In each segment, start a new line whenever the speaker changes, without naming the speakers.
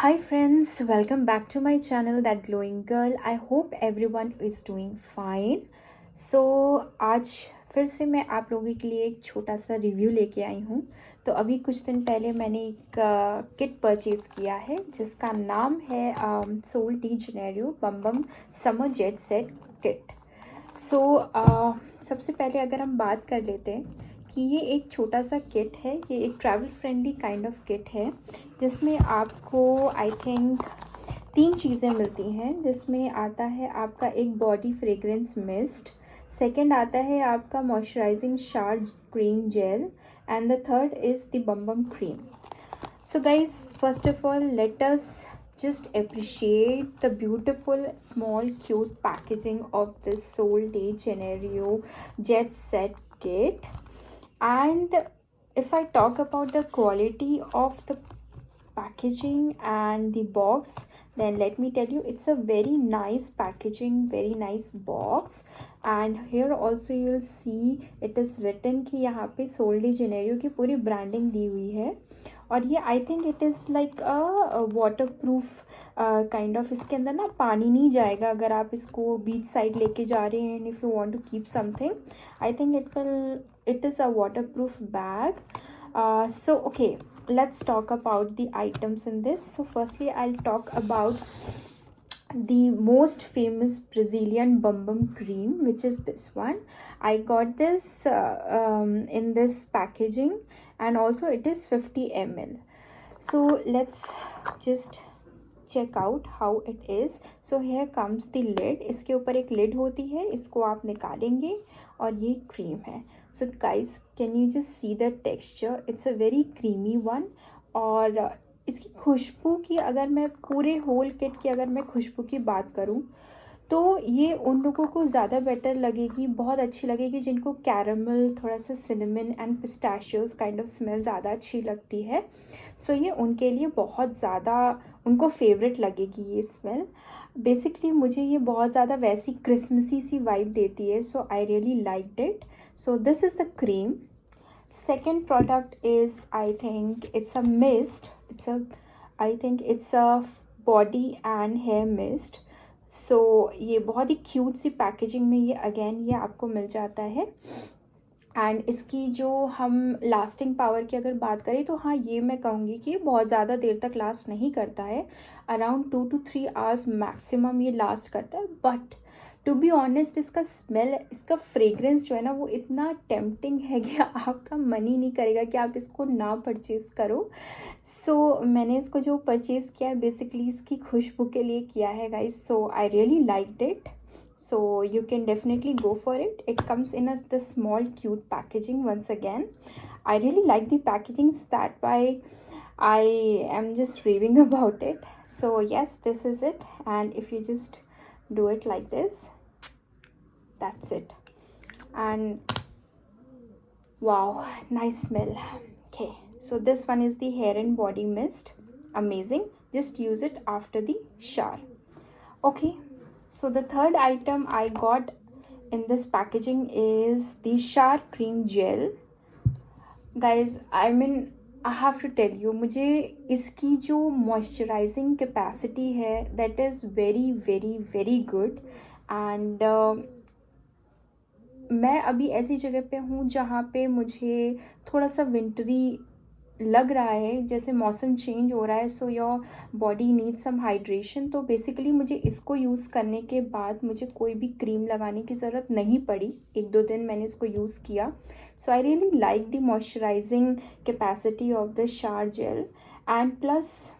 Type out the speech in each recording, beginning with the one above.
Hi friends, welcome back to my channel That Glowing Girl. I hope everyone is doing fine. So आज फिर से मैं आप लोगों के लिए एक छोटा सा रिव्यू लेके आई हूँ। तो अभी कुछ दिन पहले मैंने एक किट परचेज़ किया है जिसका नाम है सोल डी जेनेरियो बम बम समर जेट सेट किट। सो सबसे पहले अगर हम बात कर लेते हैं कि ये एक छोटा सा किट है, ये एक travel friendly kind of kit है जिसमें आपको आई थिंक 3 चीज़ें मिलती हैं। जिसमें आता है आपका एक बॉडी फ्रेग्रेंस मिस्ट, सेकंड आता है आपका moisturising shower cream gel and the third is the bomb bomb cream. So guys, first of all, let us just appreciate the beautiful small cute packaging of this Soul Day Janeiro Jet Set Kit. And if I talk about the quality of the packaging and the box, then let me tell you, it's a very nice packaging, very nice box. And here also you will see it is written कि यहाँ पे soul de Janeiro की पूरी branding दी हुई है. और ये I think it is like a water proof kind of. इसके अंदर ना पानी नहीं जाएगा अगर आप इसको बीच साइड लेके जा रहे हैं. And if you want to keep something, I think it is a waterproof bag. So okay, let's talk about the items in this. So firstly I'll talk about the most famous Brazilian bum bum cream, which is this one. I got this in this packaging, and also it is 50 ml. So let's just check out how it is. So here comes the lid. इसके ऊपर एक lid होती है, इसको आप निकालेंगे और ये क्रीम है. So guys, can you just see the texture? It's a very creamy one. और इसकी खुशबू की अगर मैं पूरे होल किट की अगर मैं खुशबू की बात करूँ तो ये उन लोगों को ज़्यादा बेटर लगेगी, बहुत अच्छी लगेगी जिनको कैरमल, थोड़ा सा cinnamon and pistachios kind of smell ज़्यादा अच्छी लगती है. सो ये उनके लिए बहुत ज़्यादा उनको फेवरेट लगेगी ये स्मेल. बेसिकली मुझे ये बहुत ज़्यादा वैसी क्रिसमसी सी वाइब देती है. So I really liked it. So this is the cream. Second product is, I think it's a mist. I think it's a body and hair mist. So ये बहुत ही cute सी packaging में ये again ये आपको मिल जाता है. एंड इसकी जो हम लास्टिंग पावर की अगर बात करें तो हाँ, ये मैं कहूँगी कि बहुत ज़्यादा देर तक लास्ट नहीं करता है. अराउंड 2 to 3 आवर्स मैक्सिमम ये लास्ट करता है. बट टू बी ऑनेस्ट, इसका स्मेल, इसका फ्रेग्रेंस जो है ना वो इतना टेम्पटिंग है कि आपका मन ही नहीं करेगा कि आप इसको ना परचेज़ करो. सो मैंने इसको जो परचेज़ किया है बेसिकली इसकी खुशबू के लिए किया है guys. So I really liked it. So you can definitely go for it. It comes in as the small cute packaging. Once again, I really like the packagings, that why I am just raving about it. So yes, this is it. And if you just do it like this, that's it. And wow, nice smell. Okay, so this one is the hair and body mist. Amazing. Just use it after the shower. Okay, so the third item I got in this packaging is the shower cream gel. Guys, I mean, I have to tell you, मुझे इसकी जो moisturising capacity है that is very very very good. And मैं अभी ऐसी जगह पे हूँ जहाँ पे मुझे थोड़ा सा विंटरी लग रहा है, जैसे मौसम चेंज हो रहा है. So your body need some hydration. तो बेसिकली मुझे इसको यूज़ करने के बाद मुझे कोई भी क्रीम लगाने की ज़रूरत नहीं पड़ी. 1-2 दिन मैंने इसको यूज़ किया. So I really like the moisturizing capacity of the shower gel. And plus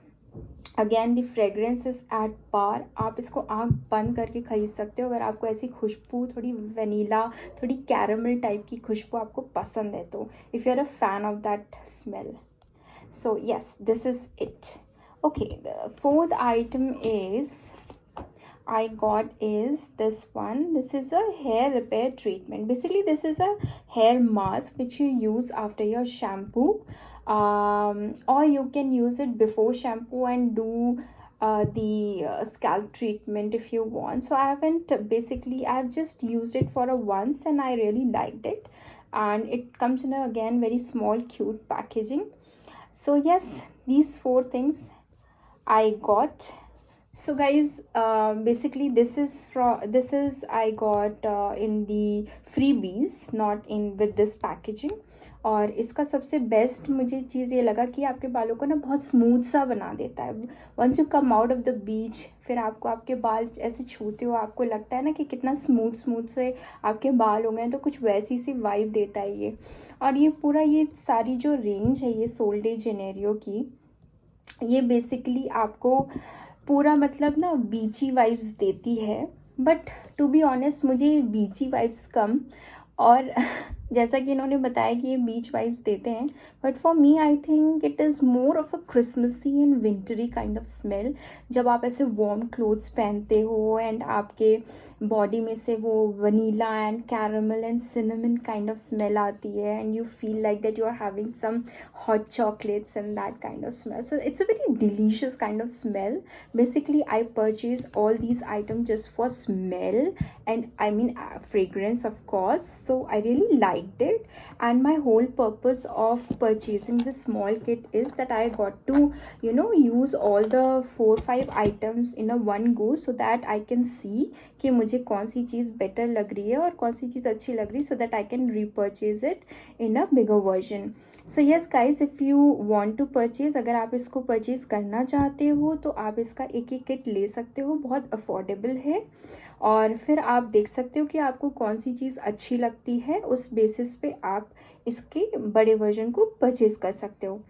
again the fragrance is at par. आप इसको आँख बंद करके ख़रीद सकते हो अगर आपको ऐसी खुशबू, थोड़ी वनीला, थोड़ी कैरमल टाइप की खुशबू आपको पसंद है तो. If you are a fan of that smell. So yes, this is it. Okay, the fourth item I got is this one. This is a hair repair treatment. Basically this is a hair mask which you use after your shampoo, or you can use it before shampoo and do the scalp treatment if you want. So I've just used it for a once and I really liked it. And it comes in a again very small cute packaging. So yes, these 4 things I got. So guys, basically this is I got in the freebies, not in with this packaging. और इसका सबसे best मुझे चीज़ ये लगा कि आपके बालों को ना बहुत स्मूथ सा बना देता है। Once you come out of the beach, फिर आपको आपके बाल ऐसे छूते हो, आपको लगता है ना कि कितना स्मूथ स्मूथ से आपके बाल हो गए हैं, तो कुछ वैसी सी वाइब देता है ये। और ये पूरा ये सारी जो रेंज है ये सोल डे जेनेरियो की, ये बेसिकली आपको पूरा मतलब ना बीची वाइब्स देती है। बट टू बी ऑनेस्ट मुझे बीची वाइब्स कम, और जैसा कि इन्होंने बताया कि ये बीच वाइब्स देते हैं, but for me I think it is more of a Christmassy and wintry kind of smell. जब आप ऐसे वार्म क्लोथ्स पहनते हो एंड आपके बॉडी में से वो vanilla and caramel and cinnamon kind of smell आती है, and you feel like that you are having some hot chocolates and that kind of smell. So it's a very delicious kind of smell. Basically I purchase all these items just for smell, and I mean fragrance of course. So I really liked it, and my whole purpose of purchasing this small kit is that I got to use all the 4-5 items in a one go, so that I can see कि मुझे कौन सी चीज़ better लग रही है और कौन सी चीज़ अच्छी लग रही है, so that I can repurchase it in a bigger version. So yes guys, if you want to purchase, अगर आप इसको परचेज़ करना चाहते हो तो आप इसका एक एक किट ले सकते हो, बहुत अफोर्डेबल है। और फिर आप देख सकते हो कि आपको कौन सी चीज़ अच्छी लगती है, उस बेसिस पे आप इसके बड़े वर्जन को परचेज़ कर सकते हो।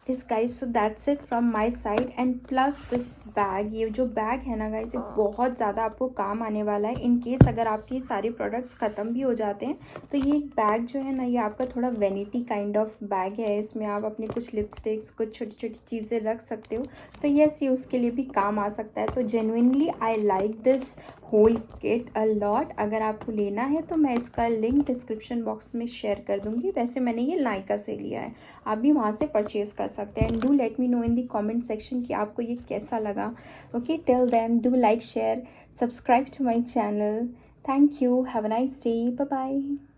इस guys, so that's it from my side, and plus this bag, ये जो बैग है ना गाइज, ये बहुत ज़्यादा आपको काम आने वाला है। इन केस अगर आपके सारे प्रोडक्ट्स ख़त्म भी हो जाते हैं तो ये बैग जो है ना, ये आपका थोड़ा वेनिटी काइंड ऑफ बैग है। इसमें आप अपने कुछ लिपस्टिक्स, कुछ छोटी छोटी चीज़ें रख सकते हो, तो येस ये उसके लिए भी काम आ सकता है। तो genuinely I like this whole kit a lot. अगर आपको लेना है तो मैं इसका लिंक डिस्क्रिप्शन बॉक्स में शेयर कर दूँगी। वैसे मैंने ये नायका से लिया है, आप भी वहाँ से परचेज़ कर सकते हैं। And do let me know in the comment section कि आपको ये कैसा लगा। Okay, till then do like, share, subscribe to my channel. Thank you, have a nice day, bye bye.